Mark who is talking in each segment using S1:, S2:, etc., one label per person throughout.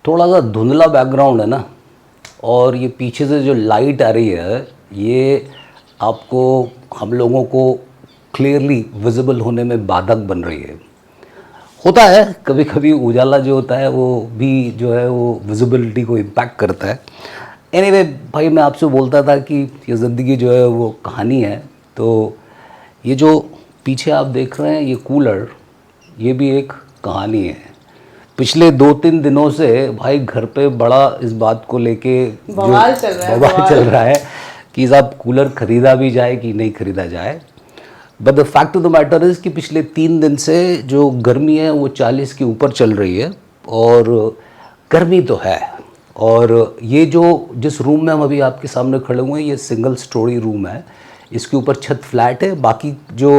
S1: थोड़ा सा धुंधला बैकग्राउंड है ना, और ये पीछे से जो लाइट आ रही है ये आपको, हम लोगों को क्लियरली विजिबल होने में बाधक बन रही है। होता है कभी कभी उजाला जो होता है वो भी जो है वो विजिबिलिटी को इम्पैक्ट करता है। एनीवे भाई, मैं आपसे बोलता था कि ये ज़िंदगी जो है वो कहानी है। तो ये जो पीछे आप देख रहे हैं ये कूलर, ये भी एक कहानी है। पिछले 2-3 दिनों से भाई घर पे बड़ा इस बात को लेके
S2: बवाल चल रहा है,
S1: बवाल चल रहा है कि साहब कूलर खरीदा भी जाए कि नहीं खरीदा जाए। But the fact of the matter is कि पिछले 3 दिन से जो गर्मी है वो 40 के ऊपर चल रही है, और गर्मी तो है। और ये जो जिस रूम में हम अभी आपके सामने खड़े हुए हैं ये सिंगल स्टोरी रूम है, इसके ऊपर छत फ्लैट है। बाकी जो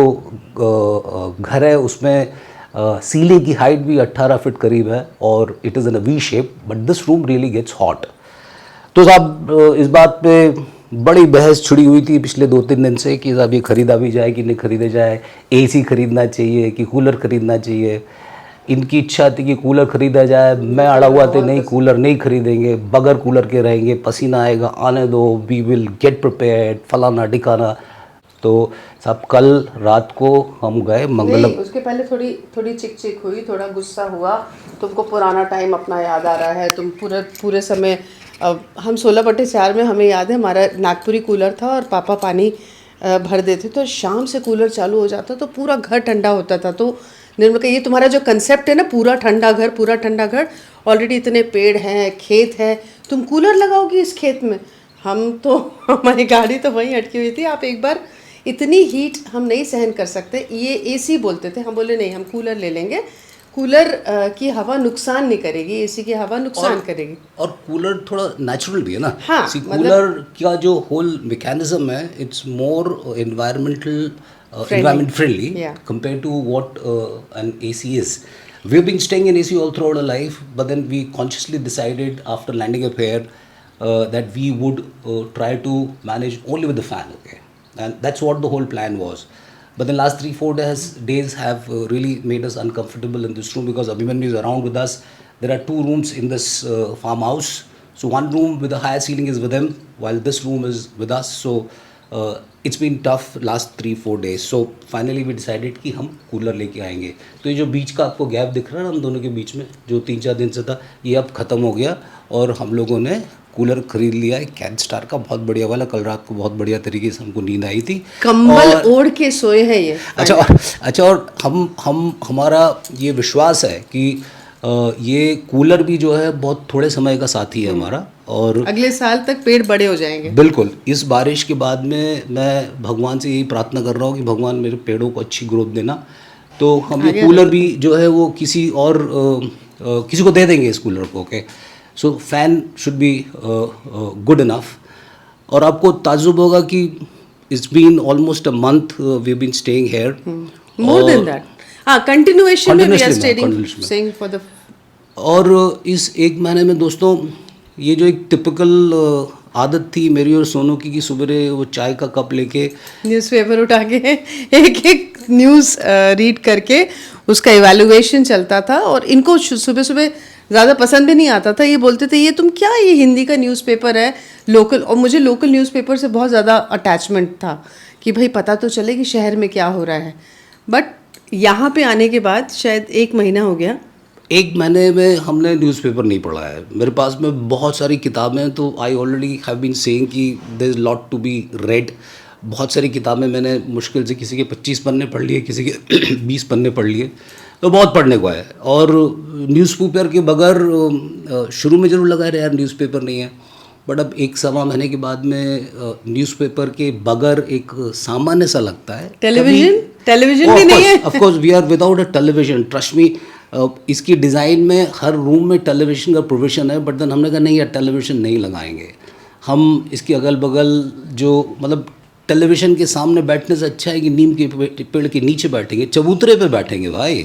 S1: घर है उसमें सीलिंग की हाइट भी 18 फीट करीब है, और it is in a V shape, but this room really gets hot. तो साहब इस बात पे बड़ी बहस छिड़ी हुई थी पिछले 2-3 दिन से कि साहब ये खरीदा भी जाए कि नहीं खरीदा जाए, एसी खरीदना चाहिए कि कूलर खरीदना चाहिए। इनकी इच्छा थी कि कूलर खरीदा जाए, मैं अड़ा हुआ था नहीं कूलर नहीं खरीदेंगे, बगैर कूलर के रहेंगे, पसीना आएगा, आने दो, वी विल गेट प्रिपेयर्ड, फलाना ढिकाना। तो साहब कल रात को हम गए मंगलम।
S2: नहीं, उसके पहले थोड़ी चिक चिक हुई, थोड़ा गुस्सा हुआ। तुमको पुराना टाइम अपना याद आ रहा है। तुम पूरे समय, अब हम 16/4 में, हमें याद है हमारा नागपुरी कूलर था और पापा पानी भर देते तो शाम से कूलर चालू हो जाता तो पूरा घर ठंडा होता था। तो निर्मल का ये तुम्हारा जो कंसेप्ट है ना, पूरा ठंडा घर, ऑलरेडी इतने पेड़ हैं, खेत है, तुम कूलर लगाओगी इस खेत में। हम तो हमारी गाड़ी तो वहीं अटकी हुई थी। आप एक बार, इतनी हीट हम नहीं सहन कर सकते, ये एसी बोलते थे। हम बोले नहीं, हम कूलर ले लेंगे, कूलर की हवा नुकसान नहीं करेगी, एसी की हवा नुकसान करेगी।
S1: और कूलर थोड़ा नेचुरल भी है ना।
S2: हाँ,
S1: कूलर का जो होल मैकेनिज्म है it's more environment friendly compared to what an AC is. We've been staying in AC all throughout our life, but then we consciously decided after landing up here that we would try to manage only with the fan, okay? And that's what the whole plan was. But the last 3-4 days have really made us uncomfortable in this room because Abhimanyu is around with us. There are 2 rooms in this farmhouse. So one room with a higher ceiling is with him, while this room is with us. So it's been tough last 3-4 days. So finally we decided कि हम cooler लेके आएंगे। तो ये जो बीच का आपको gap दिख रहा है ना हम दोनों के बीच में, जो 3-4 दिन से था, ये अब ख़त्म हो गया और हम लोगों ने कूलर खरीद लिया है कैनस्टार का, बहुत बढ़िया वाला। कल रात को बहुत बढ़िया तरीके से हमको नींद आई थी,
S2: कंबल ओढ़ के सोए हैं ये।
S1: अच्छा और हमारा ये विश्वास है कि ये कूलर भी जो है बहुत थोड़े समय का साथी है हमारा, और
S2: अगले साल तक पेड़ बड़े हो जाएंगे।
S1: बिल्कुल। इस बारिश के बाद में मैं भगवान से यही प्रार्थना कर रहा हूँ कि भगवान मेरे पेड़ों को अच्छी ग्रोथ देना। तो हम ये कूलर भी जो है वो किसी को दे देंगे इस कूलर को, okay. So fan should be good enough. और आपको ताज्जुब होगा कि it's been almost a month we been staying here,
S2: more than that. Continuation में we are staying for the. और
S1: इस 1 महीने में दोस्तों ये जो एक टिपिकल आदत थी मेरी और सोनू की कि सुबह वो चाय का कप लेके
S2: न्यूज़पेपर उठा के एक न्यूज़ रीड करके उसका इवैल्यूएशन चलता था। और इनको सुबह ज़्यादा पसंद भी नहीं आता था। ये बोलते थे ये तुम क्या, ये हिंदी का न्यूज़पेपर है लोकल। और मुझे लोकल न्यूज़पेपर से बहुत ज़्यादा अटैचमेंट था कि भाई पता तो चले कि शहर में क्या हो रहा है। बट यहाँ पे आने के बाद शायद 1 महीना हो गया,
S1: 1 महीने में हमने न्यूज़पेपर नहीं पढ़ा है। मेरे पास में बहुत सारी किताबें हैं, तो I already have been saying कि there is lot to be read. बहुत सारी किताबें मैंने मुश्किल से किसी के 25 पन्ने पढ़ लिए, किसी के 20 पन्ने पढ़ लिए, तो बहुत पढ़ने को है। और न्यूज़पेपर के बगैर शुरू में ज़रूर लगा रहा यार न्यूज़पेपर नहीं है, बट अब 1-1.25 महीने के बाद में न्यूज़पेपर के बगैर एक सामान्य सा लगता है।
S2: टेलीविजन भी नहीं है।
S1: Of course we are without a television, trust me. इसकी डिज़ाइन में हर रूम में टेलीविजन का प्रोविज़न है, बट देन हमने कहा नहीं यार टेलीविजन नहीं लगाएंगे हम। इसके अगल बगल जो मतलब टेलीविजन के सामने बैठने से अच्छा है कि नीम के पेड़ के नीचे बैठेंगे, चबूतरे पे बैठेंगे भाई।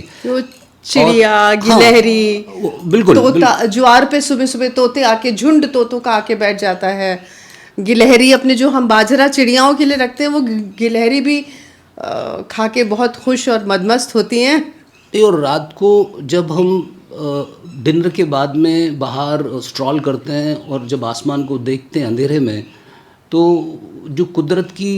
S2: चिड़िया, गिलहरी,
S1: बिल्कुल
S2: तोता, ज्वार पे सुबह तोते आके, झुंड तोतों का आके बैठ जाता है। गिलहरी अपने जो हम बाजरा चिड़ियाओं के लिए रखते हैं वो गिलहरी भी खा के बहुत खुश और मदमस्त होती हैं।
S1: और रात को जब हम डिनर के बाद में बाहर स्ट्रॉल करते हैं और जब आसमान को देखते हैं अंधेरे में, तो जो कुदरत की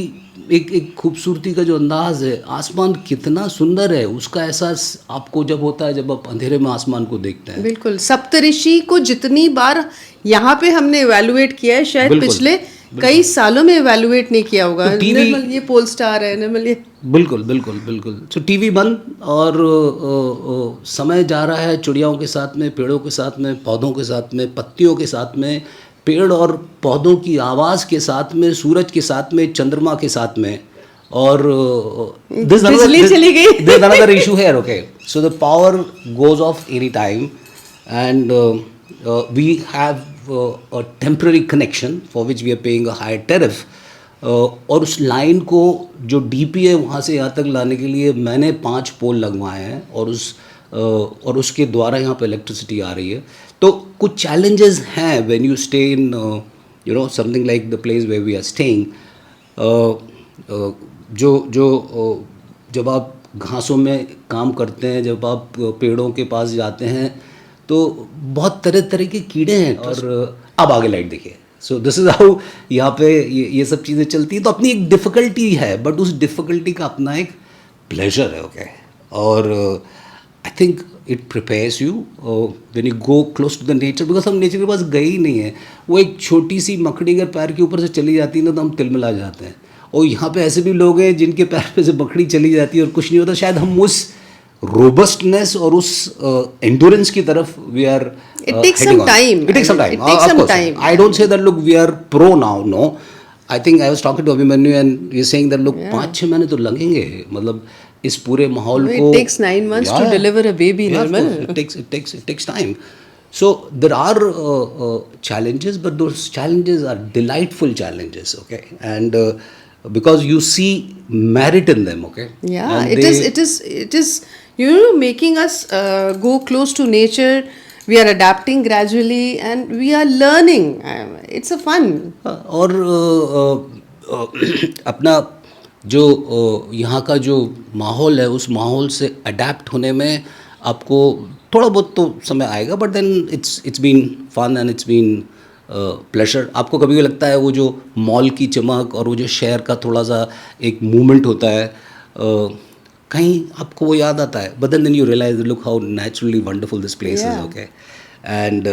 S1: एक खूबसूरती का जो अंदाज़ है, आसमान कितना सुंदर है, उसका एहसास आपको जब होता है जब आप अंधेरे में आसमान को देखते हैं।
S2: बिल्कुल, सप्तऋषि को जितनी बार यहाँ पे हमने इवैल्यूएट किया है, शायद
S1: बिल्कुल,
S2: पिछले कई सालों में इवैल्यूएट नहीं किया होगा।
S1: तो टीवी
S2: निर्मल ये पोल स्टार है, निर्मल ये
S1: बिल्कुल बिल्कुल बिल्कुल। तो टीवी बंद और समय जा रहा है चिड़ियाओं के साथ में, पेड़ों के साथ में, पौधों के साथ में, पत्तियों के साथ में, पेड़ और पौधों की आवाज़ के साथ में, सूरज के साथ में, चंद्रमा के साथ में। और
S2: बिजली चली गई।
S1: there's another issue here, okay? So the power goes off any time, and we have a temporary connection for which we are paying a higher tariff. और उस लाइन को जो डीपी है वहाँ से यहाँ तक लाने के लिए मैंने 5 पोल लगवाए हैं, और उसके द्वारा यहाँ पे इलेक्ट्रिसिटी आ रही है। तो कुछ चैलेंजेस हैं when you stay in something like the place where we are staying. जब आप घासों में काम करते हैं, जब आप पेड़ों के पास जाते हैं, तो बहुत तरह तरह के कीड़े हैं। और अब आगे लाइट देखिए। सो दिस इज़ हाउ यहाँ पे ये सब चीज़ें चलती हैं। तो अपनी एक डिफ़िकल्टी है, बट उस डिफ़िकल्टी का अपना एक प्लेजर है, ओके। और I think it prepares you when you go close to the nature, because हम नेचर के पास गए ही नहीं है। वो एक छोटी सी मकड़ी अगर पैर के ऊपर से चली जाती है ना, तो हम तिलमिला जाते हैं। और यहाँ पे ऐसे भी लोग हैं जिनके पैर पे से मकड़ी चली जाती है और कुछ नहीं होता। शायद हम उस रोबस्टनेस और उस एंड्योरेंस की तरफ we are
S2: It takes some time.
S1: It takes some time.
S2: It takes
S1: Of
S2: some
S1: course.
S2: time.
S1: I don't say that look we are pro now. No, I think I was talking to Abhimanyu and you're saying that look 5-6 महीने तो लगेंगे, मतलब इस पूरे माहौल को।
S2: It takes 9 months to deliver a baby,
S1: Yeah, of
S2: Nirmal.
S1: course. It takes time. So there are challenges, but those challenges are delightful challenges, okay? And because you see merit in them, okay?
S2: Yeah,
S1: And
S2: it is making us go close to nature. We are adapting gradually and we are learning. It's a fun.
S1: और अपना जो यहाँ का जो माहौल है, उस माहौल से अडेप्ट होने में आपको थोड़ा बहुत तो समय आएगा, but then it's been fun and it's been pleasure. आपको कभी भी लगता है वो जो मॉल की चमक और वो जो शहर का थोड़ा सा एक मूवमेंट होता है, कहीं आपको वो याद आता है, but then you realize look how naturally wonderful this place is, okay. And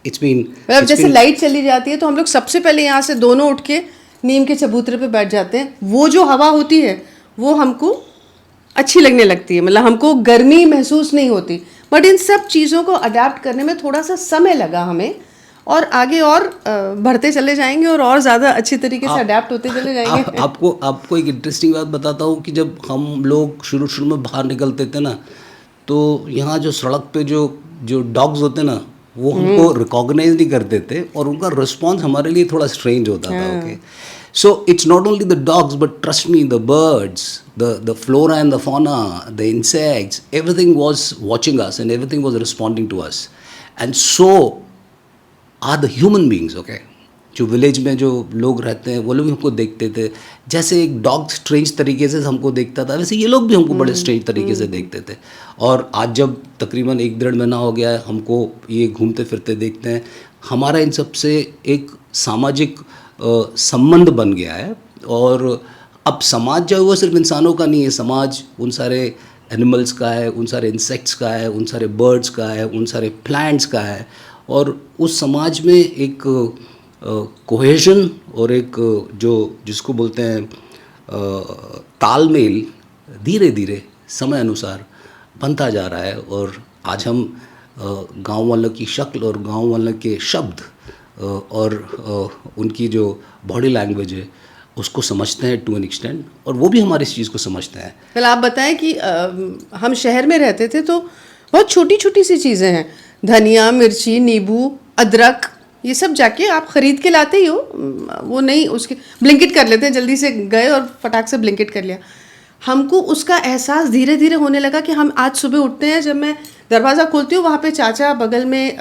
S1: it's been,
S2: अब जैसे लाइट चली जाती है तो हम लोग सबसे पहले यहाँ से दोनों उठ के नीम के चबूतरे पे बैठ जाते हैं। वो जो हवा होती है वो हमको अच्छी लगने लगती है, मतलब हमको गर्मी महसूस नहीं होती। बट इन सब चीज़ों को अडेप्ट करने में थोड़ा सा समय लगा हमें, और आगे और बढ़ते चले जाएंगे और ज़्यादा अच्छी तरीके से अडेप्ट होते चले जाएंगे।
S1: आपको एक इंटरेस्टिंग बात बताता हूँ कि जब हम लोग शुरू में बाहर निकलते थे ना, तो यहाँ जो सड़क पे जो डॉग्स होते ना, वो हमको रिकॉग्नाइज नहीं करते थे और उनका रिस्पॉन्स हमारे लिए थोड़ा स्ट्रेंज होता था, okay. So it's not only the dogs, but trust me, the birds, the flora and the fauna, the insects, everything was watching us and everything was responding to us. And so are the human beings, okay? जो village में जो लोग रहते हैं वो लोग भी हमको देखते थे। जैसे एक डॉग स्ट्रेंज तरीके से हमको देखता था, वैसे ये लोग भी हमको बड़े स्ट्रेंज तरीके से देखते थे। और आज जब तकरीबन 1-1.5 महीना हो गया है हमको ये घूमते फिरते देखते हैं, हमारा इन सब से एक सामाजिक संबंध बन गया है। और अब समाज जो है वो सिर्फ इंसानों का नहीं है, समाज उन सारे एनिमल्स का है, उन सारे इंसेक्ट्स का है, उन सारे बर्ड्स का है, उन सारे प्लांट्स का है। और उस समाज में एक कोहेजन और एक जो जिसको बोलते हैं तालमेल धीरे धीरे समय अनुसार बनता जा रहा है। और आज हम गांव वालों की शक्ल और गांव वालों के शब्द और उनकी जो बॉडी लैंग्वेज है उसको समझते हैं टू एन एक्सटेंट, और वो भी हमारी इस चीज़ को समझते हैं।
S2: कल आप बताएं कि हम शहर में रहते थे तो बहुत छोटी छोटी सी चीज़ें हैं, धनिया, मिर्ची, नींबू, अदरक, ये सब जाके आप ख़रीद के लाते ही हो, वो नहीं उसके ब्लिंकिट कर लेते हैं, जल्दी से गए और फटाक से ब्लिंकिट कर लिया। हमको उसका एहसास धीरे धीरे होने लगा कि हम आज सुबह उठते हैं, जब मैं दरवाज़ा खोलती हूँ वहाँ पे चाचा बगल में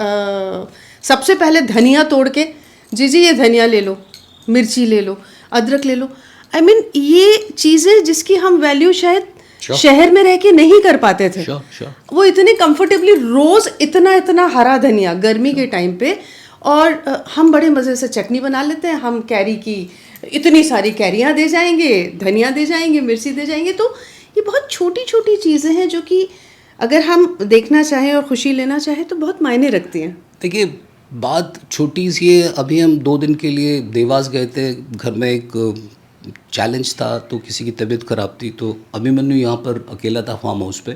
S2: सबसे पहले धनिया तोड़ के, जी ये धनिया ले लो, मिर्ची ले लो, अदरक ले लो। I mean, ये चीज़ें जिसकी हम वैल्यू शायद
S1: Sure.
S2: शहर में रह के नहीं कर पाते थे।
S1: Sure, sure.
S2: वो इतने कंफर्टेबली रोज इतना इतना हरा धनिया गर्मी के टाइम पे, और हम बड़े मज़े से चटनी बना लेते हैं। हम कैरी की इतनी सारी कैरियाँ दे जाएंगे, धनिया दे जाएंगे, मिर्ची दे जाएंगे। तो ये बहुत छोटी छोटी चीज़ें हैं जो कि अगर हम देखना चाहें और खुशी लेना चाहें तो बहुत मायने रखती हैं।
S1: देखिए, बात छोटी सी है। अभी हम 2 दिन के लिए देवास गए थे। घर में एक चैलेंज था, तो किसी की तबीयत ख़राब थी, तो अभिमन्यु यहाँ पर अकेला था फार्म हाउस पे।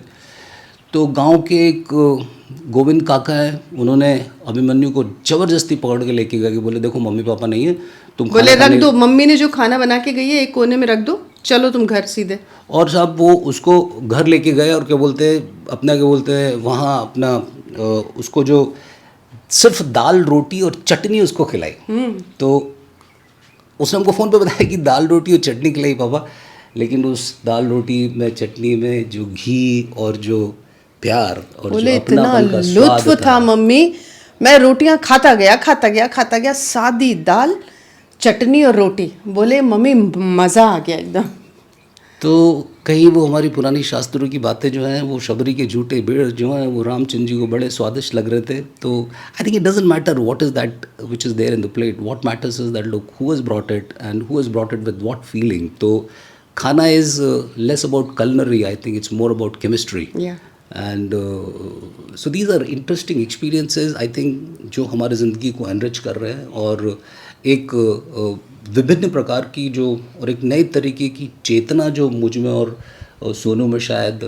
S1: तो गांव के एक गोविंद काका है, उन्होंने अभिमन्यु को ज़बरदस्ती पकड़ के लेके गए कि बोले देखो मम्मी पापा नहीं है, तुम
S2: बोले रख दो, मम्मी ने जो खाना बना के गई है एक कोने में रख दो, चलो तुम घर सीधे।
S1: और साहब वो उसको घर लेके गए और क्या बोलते हैं वहाँ अपना उसको जो सिर्फ दाल रोटी और चटनी उसको खिलाई। तो उसने हमको फ़ोन पे बताया कि दाल रोटी और चटनी खिलाई पापा, लेकिन उस दाल रोटी में चटनी में जो घी और जो प्यार और
S2: बोले
S1: जो
S2: इतना
S1: अपनापन का
S2: लुत्फ
S1: स्वाद
S2: था मम्मी, मैं रोटियां खाता गया, सादी दाल चटनी और रोटी। बोले मम्मी मज़ा आ गया एकदम।
S1: तो कहीं वो हमारी पुरानी शास्त्रों की बातें जो हैं, वो शबरी के झूठे भेड़ जो हैं, वो रामचंद्र जी को बड़े स्वादिष्ट लग रहे थे। तो I think it doesn't matter what is that which is there in the plate, what matters is that look who has brought it and who has brought it with what feeling. तो खाना is less about culinary, I think it's more about chemistry. And so these are interesting experiences, I think, जो हमारी ज़िंदगी को enrich कर रहे हैं और एक विभिन्न प्रकार की जो और एक नई तरीके की चेतना जो मुझ में और सोनू में शायद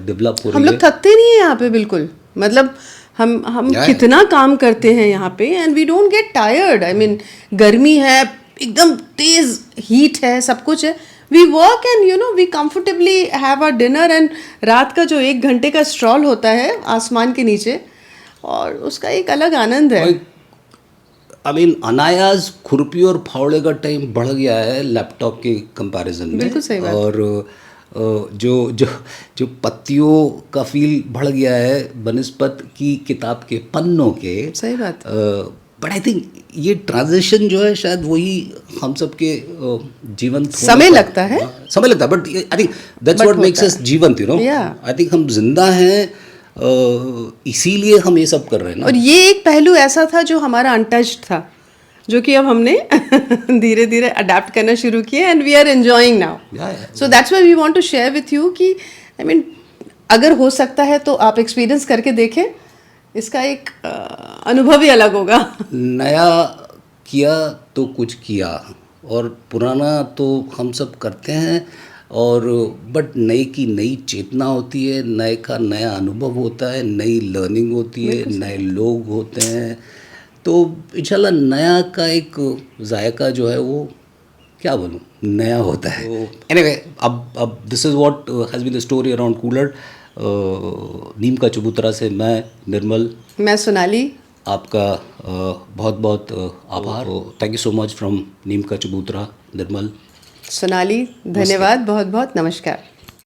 S1: डेवलप हो
S2: हम
S1: रही है।
S2: लोग थकते नहीं है यहाँ पे बिल्कुल। मतलब हम कितना काम करते हैं यहाँ पे and we don't get tired. I mean गर्मी है, एकदम तेज हीट है, सब कुछ है। We work and we comfortably have our dinner, and रात का जो 1 घंटे का स्ट्रॉल होता है आसमान के नीचे, और उसका एक अलग आनंद है।
S1: आई मीन अनायास खुरपी और फावड़े का टाइम बढ़ गया है लैपटॉप के कंपैरिजन में।
S2: बिल्कुल सही बात।
S1: और जो जो जो पत्तियों का फील बढ़ गया है बनिस्बत की किताब के पन्नों के।
S2: सही बात।
S1: बट आई थिंक ये ट्रांजिशन जो है शायद वही हम सबके जीवन
S2: समय लगता है,
S1: but I think that's what makes us जीवंत, आई थिंक हम जिंदा हैं, इसीलिए हम ये सब कर रहे हैं ना।
S2: और ये एक पहलू ऐसा था जो हमारा अनटच्ड था, जो कि अब हमने धीरे धीरे अडेप्ट करना शुरू किया, and we are enjoying now. So that's why we want to share with you कि आई मीन अगर हो सकता है तो आप एक्सपीरियंस करके देखें, इसका एक अनुभव ही अलग होगा।
S1: नया किया तो कुछ किया, और पुराना तो हम सब करते हैं, और बट नए की नई चेतना होती है, नए का नया अनुभव होता है, नई लर्निंग होती है, नए लोग होते हैं। तो इंशाल्लाह नया का एक जायका जो है वो क्या बोलूँ नया होता है। एनीवे, अब this is what has been the story around cooler. नीम का चबूतरा से मैं निर्मल,
S2: मैं सोनाली,
S1: आपका बहुत बहुत आभार। Thank you so much from नीम का चबूतरा, निर्मल,
S2: सोनाली, धन्यवाद, बहुत बहुत नमस्कार।